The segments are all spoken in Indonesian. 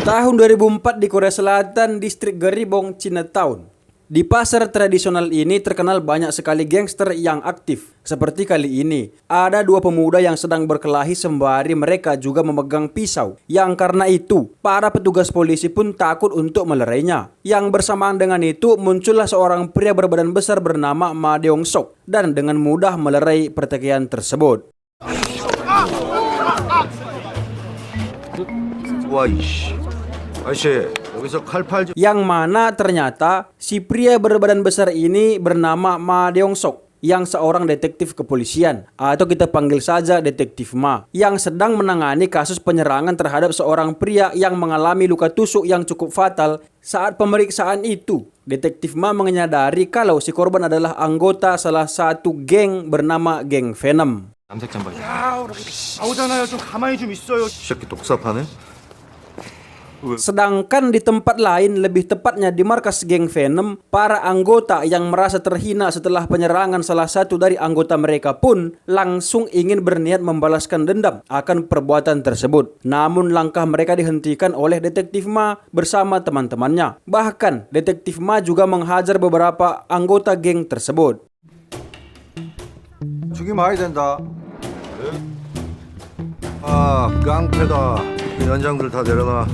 Tahun 2004 di Korea Selatan, distrik Geribong, Chinatown. Di pasar tradisional ini terkenal banyak sekali gangster yang aktif. Seperti kali ini, ada dua pemuda yang sedang berkelahi sembari mereka juga memegang pisau. Yang karena itu, para petugas polisi pun takut untuk melerainya. Yang bersamaan dengan itu, muncullah seorang pria berbadan besar bernama Ma Deong Sok dan dengan mudah melerai pertikaian tersebut. Yang mana ternyata si pria berbadan besar ini bernama Ma Deong Sok, yang seorang detektif kepolisian, atau kita panggil saja Detektif Ma, yang sedang menangani kasus penyerangan terhadap seorang pria yang mengalami luka tusuk yang cukup fatal. Saat pemeriksaan itu, Detektif Ma menyadari kalau si korban adalah anggota salah satu geng bernama Geng Venom. 남색 잠바야. 나오잖아요. 좀 가만히 좀 있어요. 새끼 독사파네. Sedangkan di tempat lain, lebih tepatnya di markas geng Venom, para anggota yang merasa terhina setelah penyerangan salah satu dari anggota mereka pun langsung ingin berniat membalaskan dendam akan perbuatan tersebut. Namun langkah mereka dihentikan oleh Detektif Ma bersama teman-temannya. Bahkan Detektif Ma juga menghajar beberapa anggota geng tersebut. 죽이 많이 된다. 아, 깡패다. 연장들 다 내려놔.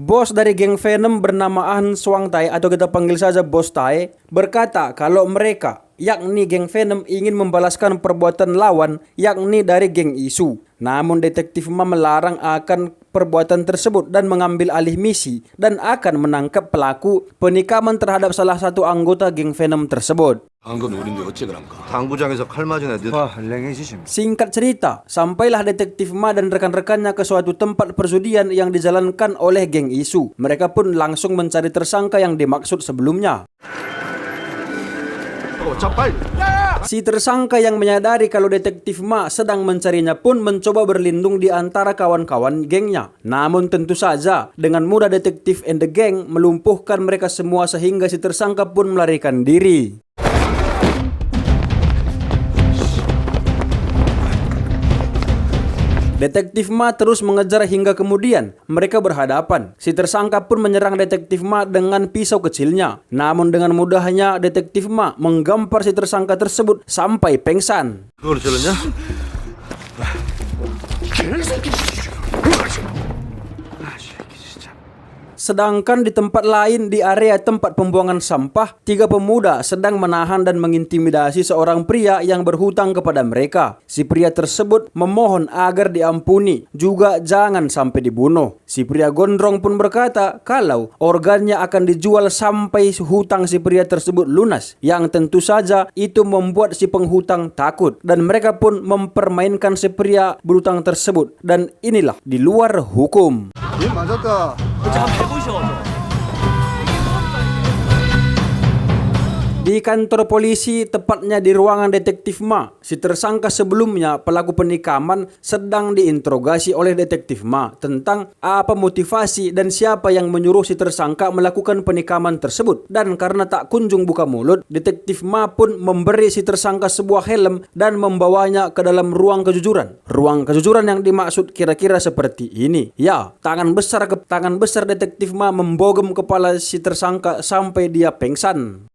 Bos dari geng Venom bernama Ahn Swang Tai, atau kita panggil saja Bos Tai, berkata kalau mereka, yakni geng Venom, ingin membalaskan perbuatan lawan, yakni dari geng Isu. Namun Detektif Ma melarang akan perbuatan tersebut dan mengambil alih misi dan akan menangkap pelaku penikaman terhadap salah satu anggota geng Venom tersebut. 당구장에서 칼 맞은 애들. Singkat cerita, sampailah Detektif Ma dan rekan-rekannya ke suatu tempat perjudian yang dijalankan oleh geng Isu. Mereka pun langsung mencari tersangka yang dimaksud sebelumnya. Si tersangka yang menyadari kalau Detektif Ma sedang mencarinya pun mencoba berlindung di antara kawan-kawan gengnya. Namun tentu saja dengan mudah Detektif and the Gang melumpuhkan mereka semua sehingga si tersangka pun melarikan diri. Detektif Ma terus mengejar hingga kemudian mereka berhadapan. Si tersangka pun menyerang Detektif Ma dengan pisau kecilnya. Namun dengan mudahnya Detektif Ma menggampar si tersangka tersebut sampai pengsan. Sedangkan di tempat lain, di area tempat pembuangan sampah, tiga pemuda sedang menahan dan mengintimidasi seorang pria yang berhutang kepada mereka. Si pria tersebut memohon agar diampuni, juga jangan sampai dibunuh. Si pria gondrong pun berkata kalau organnya akan dijual sampai hutang si pria tersebut lunas. Yang tentu saja itu membuat si penghutang takut dan mereka pun mempermainkan si pria berhutang tersebut. Dan inilah di luar hukum. Di kantor polisi, tepatnya di ruangan Detektif Ma, si tersangka sebelumnya pelaku penikaman sedang diinterogasi oleh Detektif Ma tentang apa motivasi dan siapa yang menyuruh si tersangka melakukan penikaman tersebut. Dan karena tak kunjung buka mulut, Detektif Ma pun memberi si tersangka sebuah helm dan membawanya ke dalam ruang kejujuran. Ruang kejujuran yang dimaksud kira-kira seperti ini. Ya, tangan besar Detektif Ma membogem kepala si tersangka sampai dia pengsan.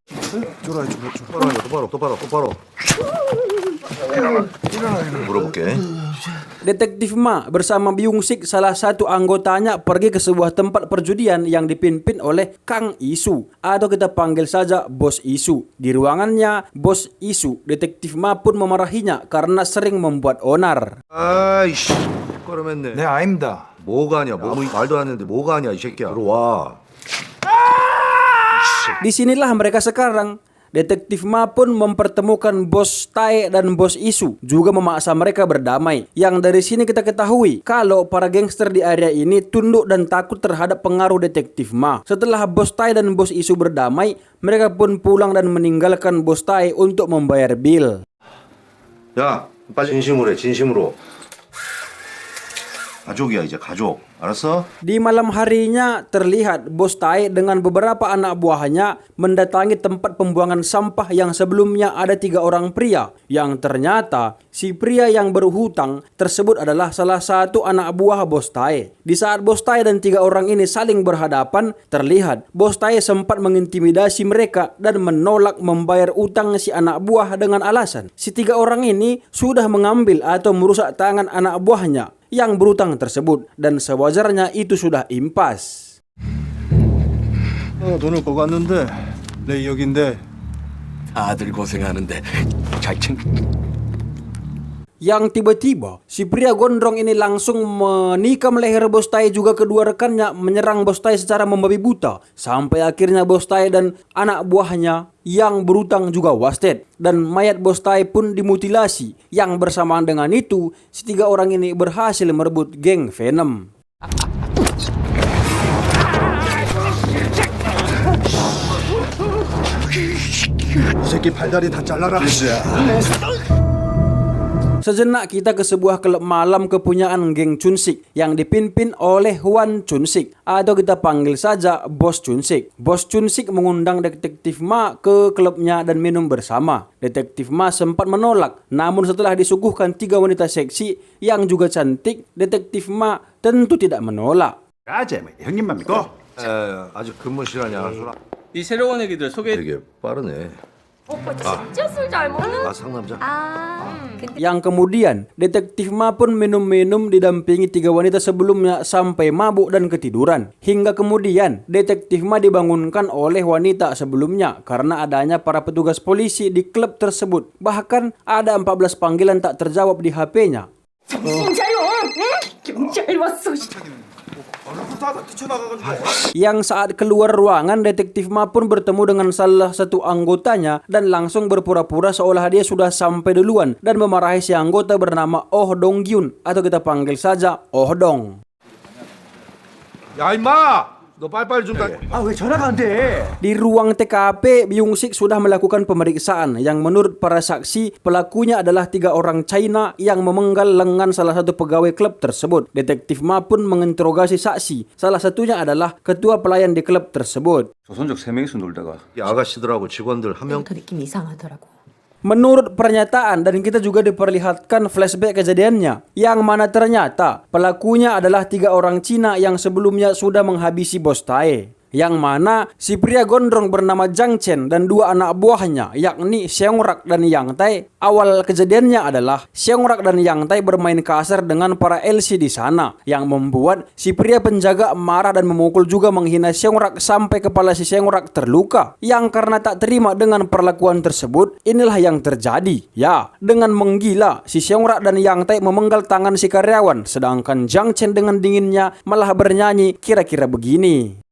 똑바로. 물어볼게. Detektif Ma bersama Byung Sik, salah satu anggotanya, pergi ke sebuah tempat perjudian yang dipimpin oleh Kang Isu, atau kita panggil saja Bos Isu. Di ruangannya Bos Isu, Detektif Ma pun memarahinya karena sering membuat onar. 아이씨, 꺼름했네. 네, 아닙니다. 뭐가 아니야? 말도 안 했는데 뭐가 아니야, 이 새끼야. 들어와. Disinilah mereka sekarang. Detektif Ma pun mempertemukan Bos Tai dan Bos Isu, juga memaksa mereka berdamai. Yang dari sini kita ketahui kalau para gangster di area ini tunduk dan takut terhadap pengaruh Detektif Ma. Setelah Bos Tai dan Bos Isu berdamai, mereka pun pulang dan meninggalkan Bos Tai untuk membayar bil. 야, 빨리 진심으로 해, 진심으로. 가족이야 이제 가족. 알았어? Di malam harinya terlihat bos Tae dengan beberapa anak buahnya mendatangi tempat pembuangan sampah yang sebelumnya ada 3 orang pria. Yang ternyata si pria yang berhutang tersebut adalah salah satu anak buah bos Tae. Di saat bos Tae dan 3 orang ini saling berhadapan, terlihat bos Tae sempat mengintimidasi mereka dan menolak membayar utang si anak buah dengan alasan si 3 orang ini sudah mengambil atau merusak tangan anak buahnya yang berutang tersebut dan sewajarnya itu sudah impas. 돈을 보고 왔는데 내 여기인데 다들 고생하는데 잘 챙. Yang tiba-tiba si pria gondrong ini langsung menikam leher bos Tae juga kedua rekannya, menyerang bos Tae secara membabi buta sampai akhirnya bos Tae dan anak buahnya yang berutang juga wasted dan mayat bos Tae pun dimutilasi. Yang bersamaan dengan itu si 3 orang ini berhasil merebut geng Venom. 이 새끼 발다리 다 잘라라. Sejenak kita ke sebuah klub malam kepunyaan geng Chunsik yang dipimpin oleh Hwan Chunsik atau kita panggil saja Bos Chunsik. Bos Chunsik mengundang Detektif Ma ke klubnya dan minum bersama. Detektif Ma sempat menolak, namun setelah disuguhkan 3 wanita seksi yang juga cantik, Detektif Ma tentu tidak menolak. 아재 형님만 믿고. 아직 근무 시간이 안 왔구나. 이 새로운 애기들 소개. 되게 빠르네. 오빠 진짜 술 잘 먹는. 아 상남자? 근데 Yang kemudian Detektif Ma pun minum-minum didampingi 3 wanita sebelumnya sampai mabuk dan ketiduran. Hingga kemudian Detektif Ma dibangunkan oleh wanita sebelumnya karena adanya para petugas polisi di klub tersebut. Bahkan ada 14 panggilan tak terjawab di HP-nya. 정신 차려. 응? 경찰 왔어. Yang saat keluar ruangan, Detektif Ma pun bertemu dengan salah satu anggotanya dan langsung berpura-pura seolah dia sudah sampai duluan dan memarahi si anggota bernama Oh Dong Gyun atau kita panggil saja Oh Dong. 야 임마! 너 빨리빨리 좀 다. 아왜 전화가 안 돼? Di ruang TKP, Byung Sik sudah melakukan pemeriksaan yang menurut para saksi pelakunya adalah 3 orang China yang memenggal lengan salah satu pegawai klub tersebut. Detektif Ma pun menginterogasi saksi. Salah satunya adalah ketua pelayan di klub tersebut. 조선족 3명이서 놀다가 이 아가씨들하고 직원들 한 명. 더 느낌이 이상하더라고. Menurut pernyataan dan kita juga diperlihatkan flashback kejadiannya yang mana ternyata pelakunya adalah 3 orang Cina yang sebelumnya sudah menghabisi bos Tae. Yang mana si pria gondrong bernama Zhang Chen dan 2 anak buahnya yakni Seong Rak dan Yang Tae. Awal kejadiannya adalah Seong Rak dan Yang Tae bermain kasar dengan para LC di sana yang membuat si pria penjaga marah dan memukul juga menghina Seong Rak sampai kepala si Seong Rak terluka. Yang karena tak terima dengan perlakuan tersebut, inilah yang terjadi. Ya, dengan menggila si Seong Rak dan Yang Tae memenggal tangan si karyawan, sedangkan Zhang Chen dengan dinginnya malah bernyanyi kira-kira begini.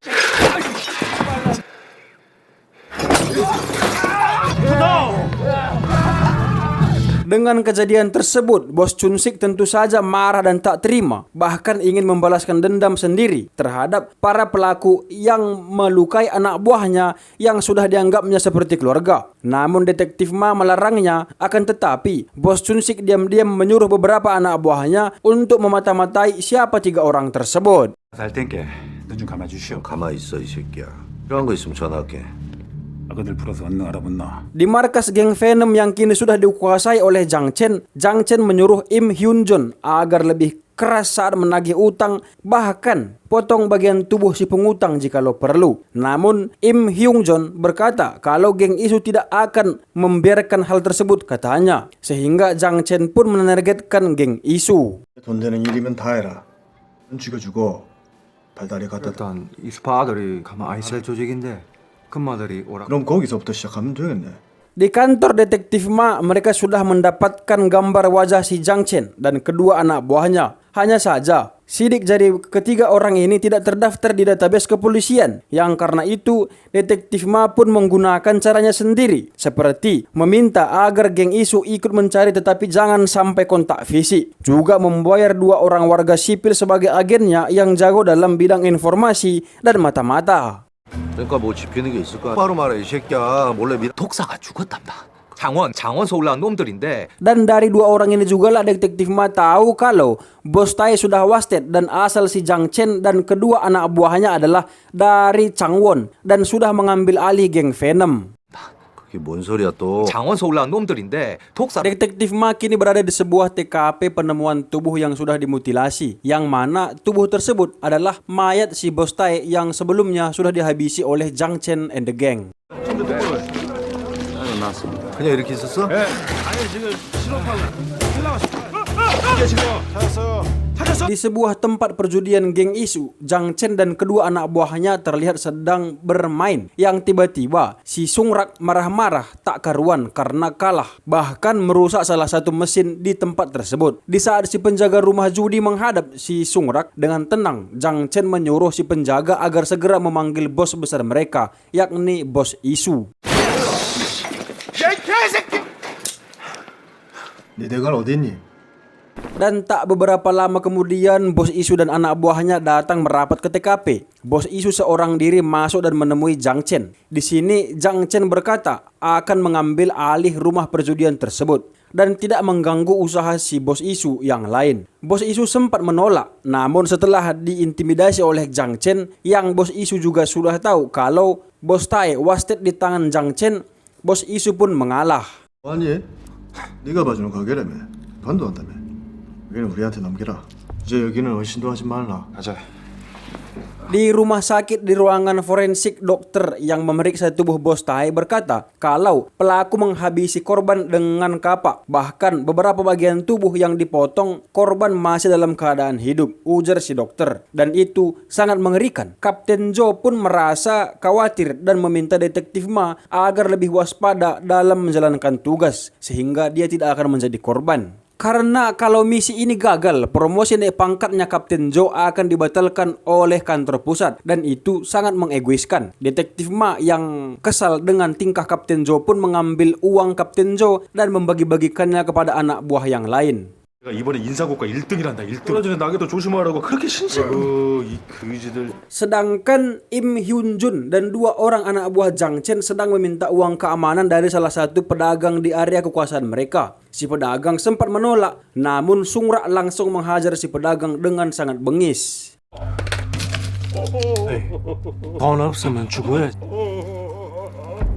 Dengan kejadian tersebut, Bos Chunsik tentu saja marah dan tak terima, bahkan ingin membalaskan dendam sendiri terhadap para pelaku yang melukai anak buahnya yang sudah dianggapnya seperti keluarga. Namun Detektif Ma melarangnya, akan tetapi Bos Chunsik diam-diam menyuruh beberapa anak buahnya untuk memata-matai siapa 3 orang tersebut. 살 땐게 눈 좀 감아주시오. 가만히 있어 이 새끼야. 필요한 거 있으면 전화할게. 아그들 풀어서 언능 알아본나. Di markas geng Venom yang kini sudah dikuasai oleh Zhang Chen menyuruh Im Hyun Jun agar lebih keras saat menagih utang, bahkan potong bagian tubuh si pengutang jikalau perlu. Namun Im Hyun Jun berkata kalau geng Isu tidak akan membiarkan hal tersebut katanya, sehingga Zhang Chen pun menargetkan geng Isu. 돈 되는 일이면 다 해라. 죽여주고 발다리 갖다 대. 일단 이스파들이 가만 안 있을 조직인데 금마들이 오라. 그럼 거기서부터 시작하면 되겠네. Di kantor Detektif Ma, mereka sudah mendapatkan gambar wajah si Zhang Chen dan kedua anak buahnya. Hanya saja, sidik jari ketiga orang ini tidak terdaftar di database kepolisian. Yang karena itu, Detektif Ma pun menggunakan caranya sendiri. Seperti meminta agar geng Isu ikut mencari tetapi jangan sampai kontak fisik. Juga membayar 2 orang warga sipil sebagai agennya yang jago dalam bidang informasi dan mata-mata. 그러니까 뭐 집히는 게 있을 거야. 바로 말해 이 새끼야. 몰래 밀. 독사가 죽었답니다. 장원서 올라온 놈들인데 Dan dari dua orang ini juga lah Detektif Ma tahu kalau Bos Tae sudah wasted dan asal si Jang Chen dan kedua anak buahnya adalah dari Changwon dan sudah mengambil alih geng Venom. 그게 뭔 소리야 또? 장원서 올라온 놈들인데 독사 Detektif Ma kini berada di sebuah TKP penemuan tubuh yang sudah dimutilasi, yang mana tubuh tersebut adalah mayat si Bos Tae yang sebelumnya sudah dihabisi oleh Jang Chen and the gang. 그냥 이렇게 있었어? Di sebuah tempat perjudian geng Isu, Jang Chen dan kedua anak buahnya terlihat sedang bermain. Yang tiba-tiba si Sungrak marah-marah tak karuan karena kalah, bahkan merusak salah satu mesin di tempat tersebut. Di saat si penjaga rumah judi menghadap si Sungrak dengan tenang, Jang Chen menyuruh si penjaga agar segera memanggil bos besar mereka, yakni Bos Isu. 네 대가는 어디 있니? Dan tak beberapa lama kemudian Bos Isu dan anak buahnya datang merapat ke TKP. Bos Isu seorang diri masuk dan menemui Jang Chen. Di sini Jang Chen berkata akan mengambil alih rumah perjudian tersebut dan tidak mengganggu usaha si Bos Isu yang lain. Bos Isu sempat menolak, namun setelah diintimidasi oleh Jang Chen, yang Bos Isu juga sudah tahu kalau Bos Tae wasted di tangan Jang Chen, Bos Isu pun mengalah. 아니, 네가 봐주는 가게라며. 반도한다며. 여기는 우리한테 넘기라. 이제 여기는 의심도 하지 말라. 가자. Di rumah sakit di ruangan forensik, dokter yang memeriksa tubuh Bos Tae berkata kalau pelaku menghabisi korban dengan kapak. Bahkan beberapa bagian tubuh yang dipotong korban masih dalam keadaan hidup, ujar si dokter. Dan itu sangat mengerikan. Kapten Jo pun merasa khawatir dan meminta Detektif Ma agar lebih waspada dalam menjalankan tugas sehingga dia tidak akan menjadi korban. Karena kalau misi ini gagal, promosi naik pangkatnya Kapten Jo akan dibatalkan oleh kantor pusat dan itu sangat mengegoiskan. Detektif Ma yang kesal dengan tingkah Kapten Jo pun mengambil uang Kapten Jo dan membagi-bagikannya kepada anak buah yang lain. 내가 이번에 인사고과 1등이란다. 1등. 떨어지는 낙에도 조심하라고 그렇게 신세. 이 그지들. Sedangkan Im Hyun Jun dan dua orang anak buah Jang Chen sedang meminta uang keamanan dari salah satu pedagang di area kekuasaan mereka. Si pedagang sempat menolak, namun Sungrak langsung menghajar si pedagang dengan sangat bengis. 돈 없으면 죽어야지.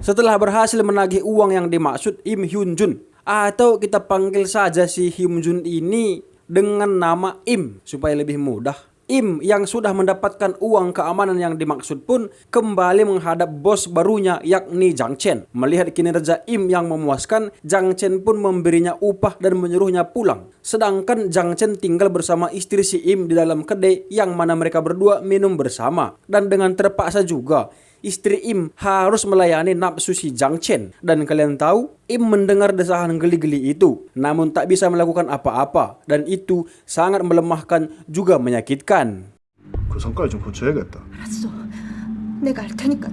Setelah berhasil menagih uang yang dimaksud Im Hyun Jun, atau kita panggil saja si Hyun Jun ini dengan nama Im supaya lebih mudah. Im yang sudah mendapatkan uang keamanan yang dimaksud pun kembali menghadap bos barunya yakni Jang Chen. Melihat kinerja Im yang memuaskan, Jang Chen pun memberinya upah dan menyuruhnya pulang. Sedangkan Jang Chen tinggal bersama istri si Im di dalam kedai yang mana mereka berdua minum bersama. Dan dengan terpaksa juga istri Im harus melayani nafsu si Jang Chen. Dan kalian tahu, Im mendengar desahan geli-geli itu, namun tak bisa melakukan apa-apa. Dan itu sangat melemahkan juga menyakitkan. 그 성깔 좀 고쳐야겠다. 알았어. 내가 할 테니까.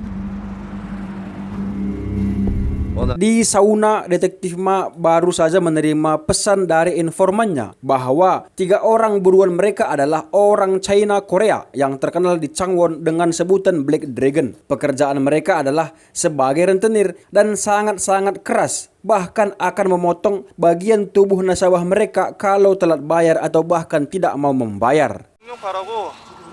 Di sauna, Detektif Ma baru saja menerima pesan dari informannya bahwa 3 orang buruan mereka adalah orang China Korea yang terkenal di Changwon dengan sebutan Black Dragon. Pekerjaan mereka adalah sebagai rentenir dan sangat-sangat keras, bahkan akan memotong bagian tubuh nasabah mereka kalau telat bayar atau bahkan tidak mau membayar.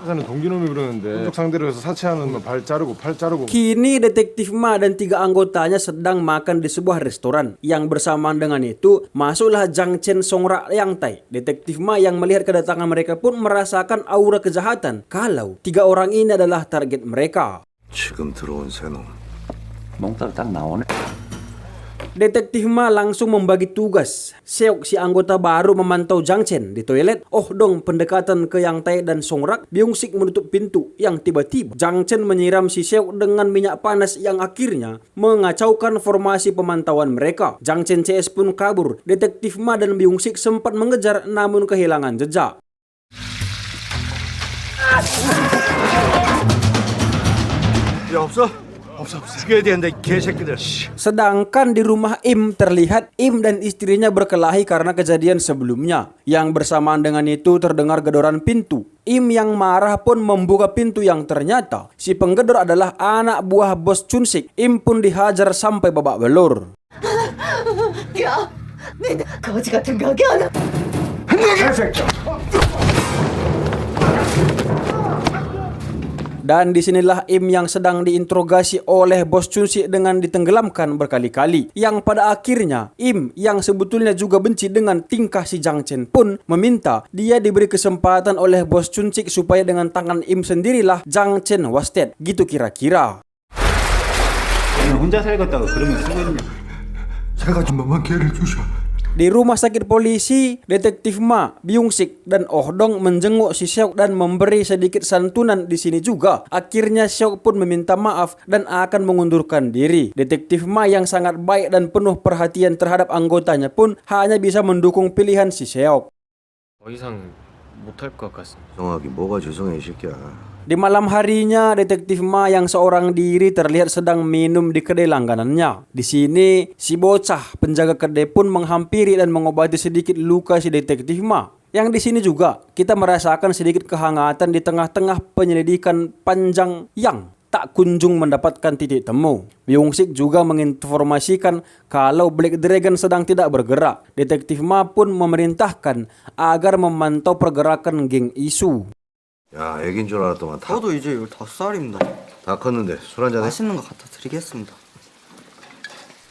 회사는 동기놈이 그러는데 공적 상대로 해서 사채하는 발 자르고 팔 자르고. Kini Detektif Ma dan 3 anggotanya sedang makan di sebuah restoran. Yang bersamaan dengan itu, masuklah Jang Chen Songrak yang Tai. Detektif Ma yang melihat kedatangan mereka pun merasakan aura kejahatan kalau 3 orang ini adalah target mereka. 지금 들어온 새놈. 몽따로 딱 나오네. Detektif Ma langsung membagi tugas. Seok si anggota baru memantau Jang Chen di toilet. Oh dong pendekatan ke Yang Tai dan Songrak. Byung Sik menutup pintu yang tiba-tiba Jang Chen menyiram si Seok dengan minyak panas yang akhirnya mengacaukan formasi pemantauan mereka. Jang Chen CS pun kabur. Detektif Ma dan Byung Sik sempat mengejar namun kehilangan jejak. 야 없어? 죽여야 되는데 이 개새끼들. Sedangkan di rumah Im terlihat Im dan istrinya berkelahi karena kejadian sebelumnya. Yang bersamaan dengan itu terdengar gedoran pintu. Im yang marah pun membuka pintu yang ternyata si penggedor adalah anak buah bos Chunsik. Im pun dihajar sampai babak belur. 야, 내 거지 같은 가게 하나. Dan disinilah Im yang sedang diinterogasi oleh bos Chunsik dengan ditenggelamkan berkali-kali. Yang pada akhirnya Im yang sebetulnya juga benci dengan tingkah si Jang Chen pun meminta dia diberi kesempatan oleh bos Chunsik supaya dengan tangan Im sendirilah Jang Chen wasted. Gitu kira-kira. 혼자 살겠다고 그러면 쓰겠냐? 제가 좀 뭐만 기회를 주셔. Di rumah sakit polisi, detektif Ma, Byung-sik, dan Oh Dong menjenguk si Seok dan memberi sedikit santunan di sini juga. Akhirnya Seok pun meminta maaf dan akan mengundurkan diri. Detektif Ma yang sangat baik dan penuh perhatian terhadap anggotanya pun hanya bisa mendukung pilihan si Seok. 더 이상 못할 것 같습니다. 죄송하기 뭐가 죄송해 이 새끼야. Di malam harinya, detektif Ma yang seorang diri terlihat sedang minum di kedai langganannya. Di sini, si bocah penjaga kedai pun menghampiri dan mengobati sedikit luka si detektif Ma. Yang di sini juga kita merasakan sedikit kehangatan di tengah-tengah penyelidikan panjang yang tak kunjung mendapatkan titik temu. Byung-sik juga menginformasikan kalau Black Dragon sedang tidak bergerak. Detektif Ma pun memerintahkan agar memantau pergerakan geng Isu. 야 애긴 줄 알았더만 다 이제 15살입니다. 컸는데 술 한잔 해? 맛있는 거 갖다 드리겠습니다.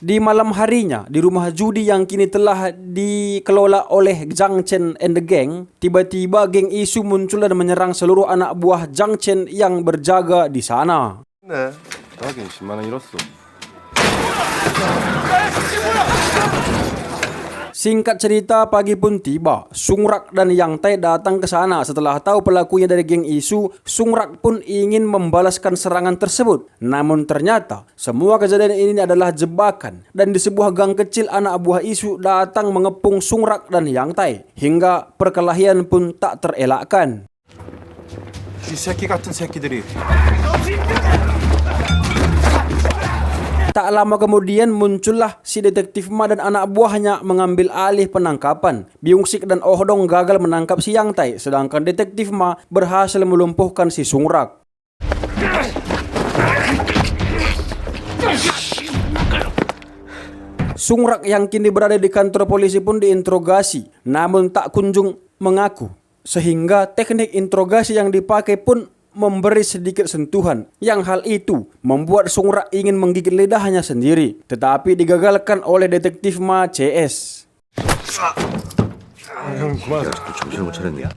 Di malam harinya, di rumah judi yang kini telah dikelola oleh Jang Chen and the gang, tiba-tiba geng Isu muncul dan menyerang seluruh anak buah Jang Chen yang berjaga di sana. 네. 하긴 10만 원 잃었어. Singkat cerita, pagi pun tiba. Sungrak dan Yang Tai datang ke sana. Setelah tahu pelakunya dari geng Isu, Sungrak pun ingin membalaskan serangan tersebut. Namun ternyata, semua kejadian ini adalah jebakan. Dan di sebuah gang kecil, anak buah Isu datang mengepung Sungrak dan Yang Tai. Hingga perkelahian pun tak terelakkan. 이 새끼 같은 새끼들이. Tak lama kemudian muncullah si detektif Ma dan anak buahnya mengambil alih penangkapan. Byung-sik dan Oh Dong gagal menangkap si Yang Tai, sedangkan detektif Ma berhasil melumpuhkan si Sungrak. Sungrak yang kini berada di kantor polisi pun diinterogasi, namun tak kunjung mengaku. Sehingga teknik interogasi yang dipakai pun memberi sedikit sentuhan, yang hal itu membuat Sungrak ingin menggigit lidahnya sendiri, tetapi digagalkan oleh detektif Ma CS. 정신을 못 차렸네.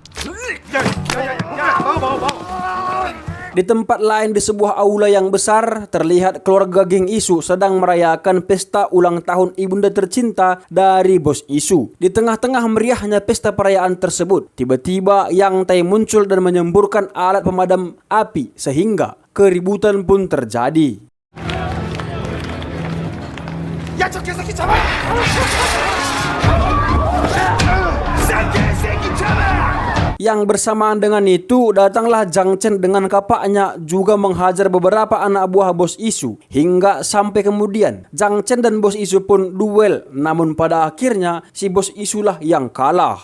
Di tempat lain di sebuah aula yang besar, terlihat keluarga geng Isu sedang merayakan pesta ulang tahun ibunda tercinta dari bos Isu. Di tengah-tengah meriahnya pesta perayaan tersebut, tiba-tiba Yang Tai muncul dan menyemburkan alat pemadam api sehingga keributan pun terjadi. Yang bersamaan dengan itu, datanglah Jang Chen dengan kapaknya juga menghajar beberapa anak buah bos Isu. Hingga sampai kemudian, Jang Chen dan bos Isu pun duel. Namun pada akhirnya, si bos Isulah yang kalah.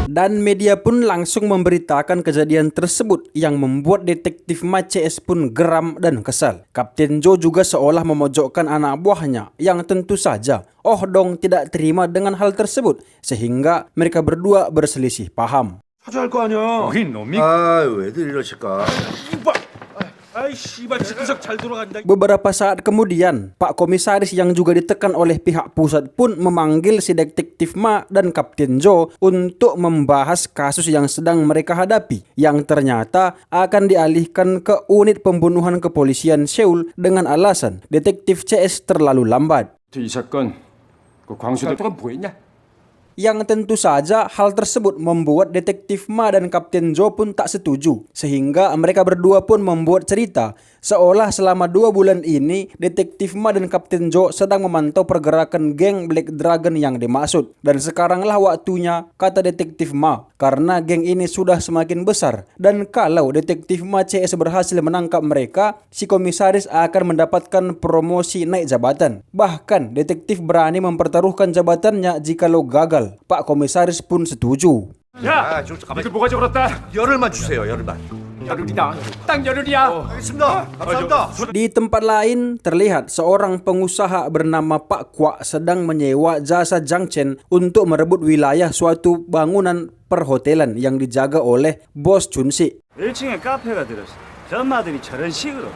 Dan media pun langsung memberitakan kejadian tersebut yang membuat detektif Ma CS pun geram dan kesal. Kapten Jo juga seolah memojokkan anak buahnya yang tentu saja Oh Dong tidak terima dengan hal tersebut sehingga mereka berdua berselisih paham. 사죄할 거 아니야. 어린 놈이 아유 애들 이러실까. Beberapa saat kemudian, Pak Komisaris yang juga ditekan oleh pihak pusat pun memanggil si detektif Ma dan Kapten Jo untuk membahas kasus yang sedang mereka hadapi, yang ternyata akan dialihkan ke unit pembunuhan kepolisian Seoul dengan alasan detektif CS terlalu lambat. 이 사건 그 광수대표가 뭐했냐? yang tentu saja hal tersebut membuat Detektif Ma dan Kapten Jo pun tak setuju. Sehingga mereka berdua pun membuat cerita seolah selama 2 bulan ini Detektif Ma dan Kapten Jo sedang memantau pergerakan geng Black Dragon yang dimaksud. Dan sekaranglah waktunya, kata Detektif Ma, karena geng ini sudah semakin besar. Dan kalau Detektif Ma CS berhasil menangkap mereka, si komisaris akan mendapatkan promosi naik jabatan. Bahkan detektif berani mempertaruhkan jabatannya jikalau gagal. Pak komisaris pun setuju. 야, 이거 뭐가 적었다. 열흘만 주세요. 열흘만. 열흘이다. 딱 열흘이야. 알겠습니다. 감사합니다. Di tempat lain terlihat seorang pengusaha bernama Pak Kwak sedang menyewa jasa Zhang Chen untuk merebut wilayah suatu bangunan perhotelan yang dijaga oleh bos Chun Si. 1층에 카페가 들었어. 전마들이 저런 식으로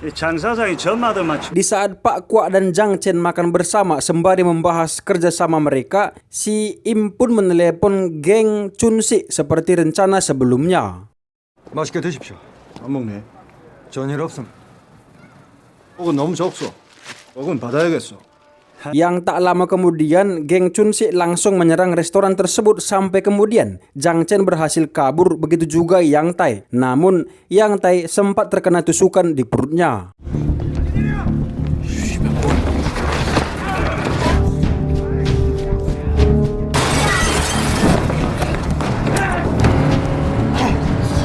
장사장이 전마들만 Di saat Pak Kwak dan Zhang Chen makan bersama sembari membahas kerjasama mereka, si Im pun menelepon geng Chun Si seperti rencana sebelumnya. 맛있게 드십시오. 안 먹네. 전일 없음. 먹은 너무 적소. 먹은 받아야겠어. Yang tak lama kemudian, geng Chun Si langsung menyerang restoran tersebut sampai kemudian Zhang Chen berhasil kabur, begitu juga Yang Tai. Namun, Yang Tai sempat terkena tusukan di perutnya.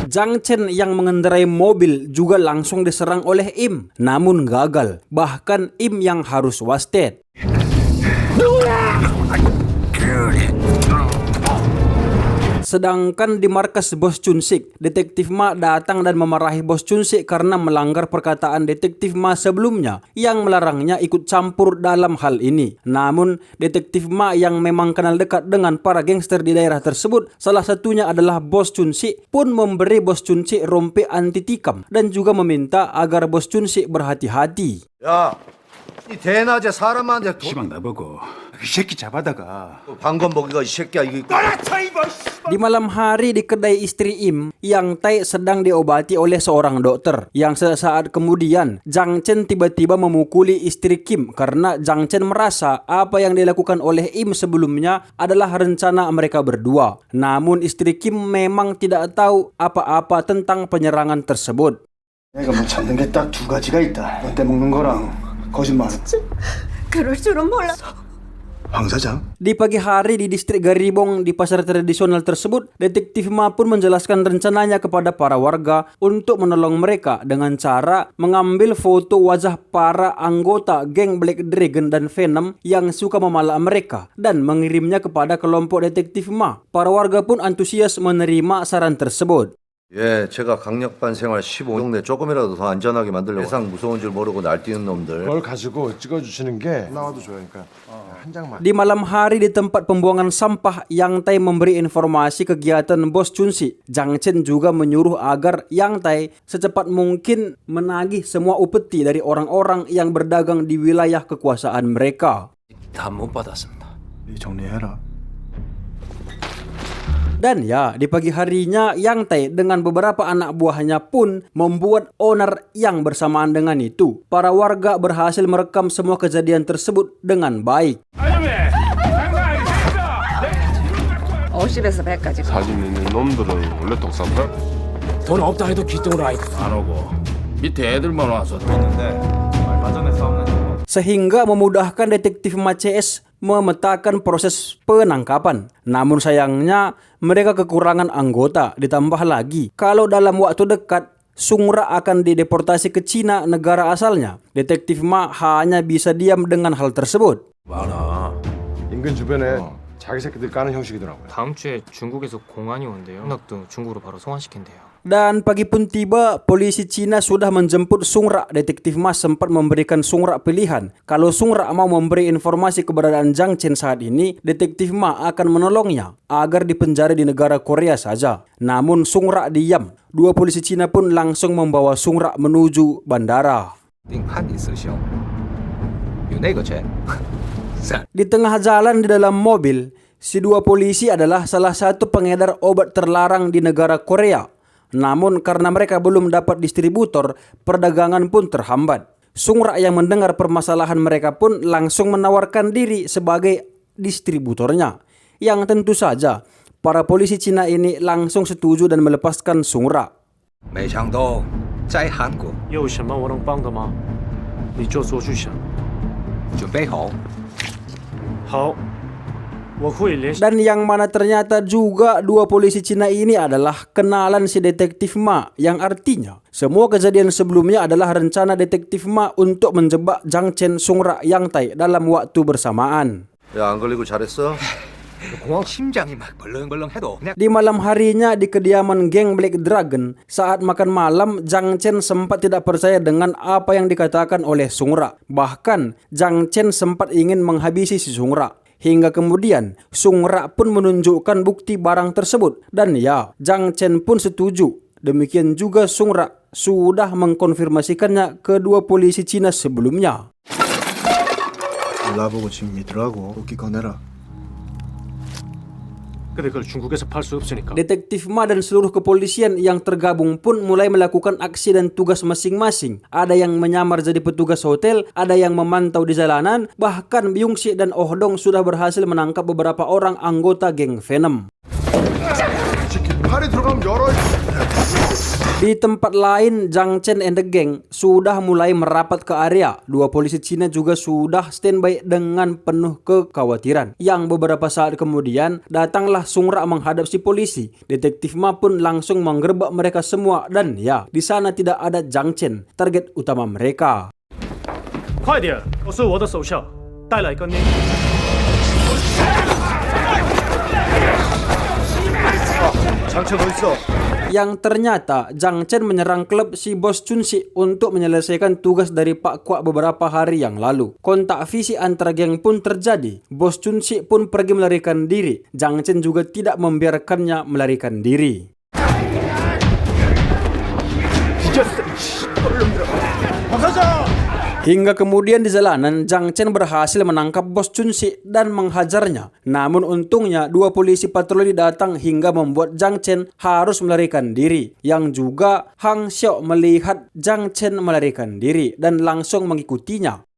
Zhang Chen yang mengendarai mobil juga langsung diserang oleh Im, namun gagal. Bahkan Im yang harus wasted. Sedangkan di markas bos Chun Sik, Detektif Ma datang dan memarahi bos Chun Sik karena melanggar perkataan Detektif Ma sebelumnya yang melarangnya ikut campur dalam hal ini. Namun, Detektif Ma yang memang kenal dekat dengan para gangster di daerah tersebut, salah satunya adalah bos Chun Sik, pun memberi bos Chun Sik rompi anti tikam dan juga meminta agar bos Chun Sik berhati-hati. 야, 이 대낮에 사람한테 시방 나보고 이 새끼 잡아다가 방금 먹이가 이 새끼야 이거. Di malam hari di kedai istri Im, Yang Tai sedang diobati oleh seorang dokter. Yang sesaat kemudian, Zhang Chen tiba-tiba memukuli istri Kim karena Zhang Chen merasa apa yang dilakukan oleh Im sebelumnya adalah rencana mereka berdua. Namun istri Kim memang tidak tahu apa-apa tentang penyerangan tersebut. 내가 뭐 찾는 게 딱 2가지가 있다. 너 때 먹는 거랑 거짓말. 그럴 줄은 몰랐어. 황 사장? Di pagi hari di distrik Garibong di pasar tradisional tersebut, Detektif Ma pun menjelaskan rencananya kepada para warga untuk menolong mereka dengan cara mengambil foto wajah para anggota geng Black Dragon dan Venom yang suka memalak mereka dan mengirimnya kepada kelompok Detektif Ma. Para warga pun antusias menerima saran tersebut. 예, 제가 강력반 생활 15년 내 조금이라도 더 안전하게 만들려고 세상 무서운 줄 모르고 날뛰는 놈들. 그걸 가지고 찍어주시는 게 나와도 좋아요. 그러니까 한 장만. Di malam hari di tempat pembuangan sampah, Yang Tai memberi informasi kegiatan bos Chun Si. Zhang Chen juga menyuruh agar Yang Tai secepat mungkin menagih semua upeti dari orang-orang yang berdagang di wilayah kekuasaan mereka. 다 못 받았습니다. 네 정리해라. Dan ya, di pagi harinya Yang Tai dengan beberapa anak buahnya pun membuat onar yang bersamaan dengan itu. Para warga berhasil merekam semua kejadian tersebut dengan baik. 50에서 100까지. 사진 있는 놈들은 원래 독사인가? 돈 없다 해도 기똥으로 안 오고 밑에 애들만 와서 떴는데 얼마 전에 싸움난 Sehingga memudahkan Detektif Ma CS memetakan proses penangkapan. Namun sayangnya mereka kekurangan anggota. Ditambah lagi, kalau dalam waktu dekat Sungra akan dideportasi ke Cina, negara asalnya, Detektif Ma hanya bisa diam dengan hal tersebut. 많아. 인근 주변에 자기 새끼들 까는 형식이더라고요. 다음 주에 중국에서 공안이 온대요. hunak도 중국으로 바로 송환시킨대요. Dan pagi pun tiba, polisi Cina sudah menjemput Sungra. Detektif Ma sempat memberikan Sungra pilihan. Kalau Sungra mau memberi informasi keberadaan Zhang Chen saat ini, Detektif Ma akan menolongnya agar dipenjara di negara Korea saja. Namun Sungra diam. Dua polisi Cina pun langsung membawa Sungra menuju bandara. Di tengah jalan di dalam mobil, si dua polisi adalah salah satu pengedar obat terlarang di negara Korea. Namun karena mereka belum dapat distributor, perdagangan pun terhambat. Sungra yang mendengar permasalahan mereka pun langsung menawarkan diri sebagai distributornya. yang tentu saja para polisi Cina ini langsung setuju dan melepaskan Sung Ra. 没想到在韩国有什么我能帮的吗？你就说去想。准备好。好，我会联系。 Dan yang mana ternyata juga dua polisi Cina ini adalah kenalan si detektif Ma, yang artinya semua kejadian sebelumnya adalah rencana detektif Ma untuk menjebak Zhang Chen, Sung Ra, Yang Tai dalam waktu bersamaan. 야, 안 걸리고 잘했어? 공황 심장이 막 벌렁벌렁해도 그냥 Di malam harinya di kediaman geng Black Dragon, saat makan malam, Zhang Chen sempat tidak percaya dengan apa yang dikatakan oleh Sung Ra. Bahkan, Zhang Chen sempat ingin menghabisi si Sung Ra. Hingga kemudian, Sung Ra pun menunjukkan bukti barang tersebut. Dan ya, Zhang Chen pun setuju. Demikian juga Sung Ra sudah mengkonfirmasikannya ke dua polisi Cina sebelumnya. 나보고 지금 믿으라고. 도끼 꺼내라. 근데 그걸 중국에서 팔 수 없으니까. Detektif Ma dan seluruh kepolisian yang tergabung pun mulai melakukan aksi dan tugas masing-masing. Ada yang menyamar jadi petugas hotel, ada yang memantau di jalanan, bahkan Byung Si dan Oh Dong sudah berhasil menangkap beberapa orang anggota geng Venom. 팔이 들어가면 열어. Di tempat lain, Zhang Chen and the gang sudah mulai merapat ke area. Dua polisi Cina juga sudah standby dengan penuh kekhawatiran. Yang beberapa saat kemudian, datanglah Sung Ra menghadap si polisi. Detektif Ma pun langsung menggerebek mereka semua. Dan ya, di sana tidak ada Zhang Chen, target utama mereka. 快点，我是我的手下，带来跟你。 장첸 어딨어? Yang ternyata Zhang Chen menyerang klub si bos Chun Si untuk menyelesaikan tugas dari Pak Kwak beberapa hari yang lalu. Kontak fisik antara geng pun terjadi. Bos Chun Si pun pergi melarikan diri. Zhang Chen juga tidak membiarkannya melarikan diri. Hingga kemudian di jalanan, Zhang Chen berhasil menangkap bos Chun Si dan menghajarnya. Namun untungnya dua polisi patroli datang hingga membuat Zhang Chen harus melarikan diri. Yang juga Hang Xiao melihat Zhang Chen melarikan diri dan langsung mengikutinya.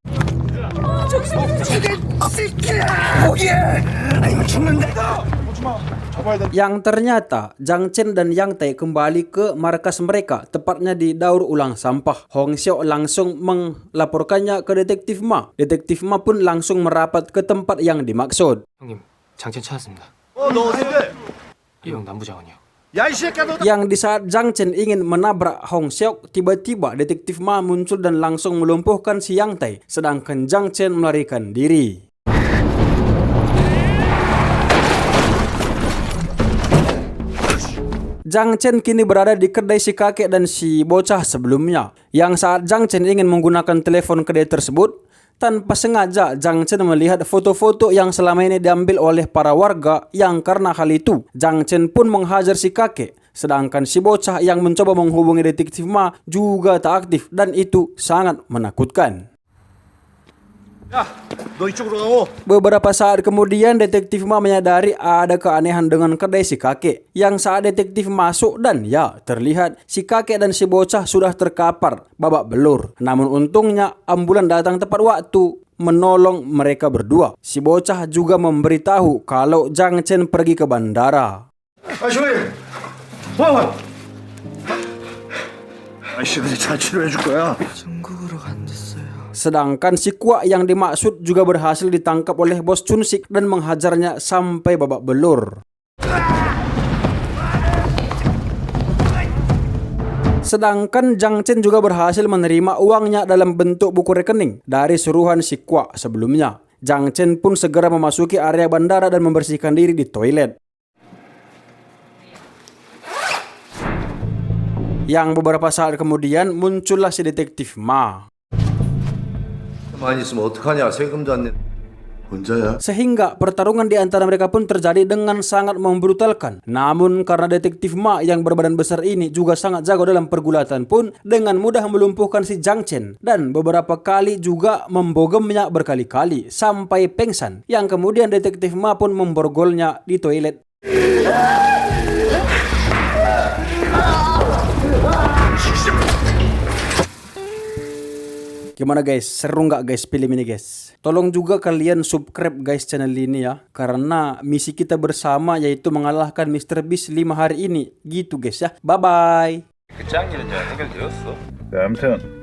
Yang ternyata Zhang Chen dan Yang Tai kembali ke markas mereka, tepatnya di daur ulang sampah. Hong Xiao langsung melaporkannya ke detektif Ma. Detektif Ma pun langsung merapat ke tempat yang dimaksud. 형님, 장첸 찾았습니다. 너 어딘데? 이용 남부장은요. 야, 이 새끼야, 너. Yang di saat Zhang Chen ingin menabrak Hong Xiao, tiba-tiba detektif Ma muncul dan langsung melumpuhkan si Yang Tai, sedangkan Zhang Chen melarikan diri. Zhang Chen kini berada di kedai si kakek dan si bocah sebelumnya. Yang saat Zhang Chen ingin menggunakan telepon kedai tersebut, tanpa sengaja Zhang Chen melihat foto-foto yang selama ini diambil oleh para warga, yang karena hal itu Zhang Chen pun menghajar si kakek. Sedangkan si bocah yang mencoba menghubungi detektif Ma juga tak aktif, dan itu sangat menakutkan. 야, 너 이쪽으로 가고. Beberapa saat kemudian detektif Ma menyadari ada keanehan dengan kedai si kakek. Yang saat detektif masuk dan ya terlihat si kakek dan si bocah sudah terkapar babak belur. Namun untungnya ambulan datang tepat waktu menolong mereka berdua. Si bocah juga memberitahu kalau Zhang Chen pergi ke bandara. 저기. 와. 아저씨 근데 잘 치료해 줄 거야. Sedangkan si Kwak yang dimaksud juga berhasil ditangkap oleh bos Chun Si dan menghajarnya sampai babak belur. Sedangkan Zhang Chen juga berhasil menerima uangnya dalam bentuk buku rekening dari suruhan si Kwak sebelumnya. Zhang Chen pun segera memasuki area bandara dan membersihkan diri di toilet. Yang beberapa saat kemudian muncullah si detektif Ma. 가만히 있으면 어떡하냐, 세금도 안 내. 혼자야? Sehingga pertarungan di antara mereka pun terjadi dengan sangat membrutalkan. Namun karena detektif Ma yang berbadan besar ini juga sangat jago dalam pergulatan pun dengan mudah melumpuhkan si Zhang Chen. Dan beberapa kali juga membogemnya berkali-kali sampai pengsan. Yang kemudian detektif Ma pun memborgolnya di toilet. Gimana guys, seru nggak guys film ini guys? Tolong juga kalian subscribe guys channel ini ya, karena misi kita bersama yaitu mengalahkan Mr. Beast 5 hari ini. Gitu guys ya, bye bye. 그 짱이는 해결되었어. 아무튼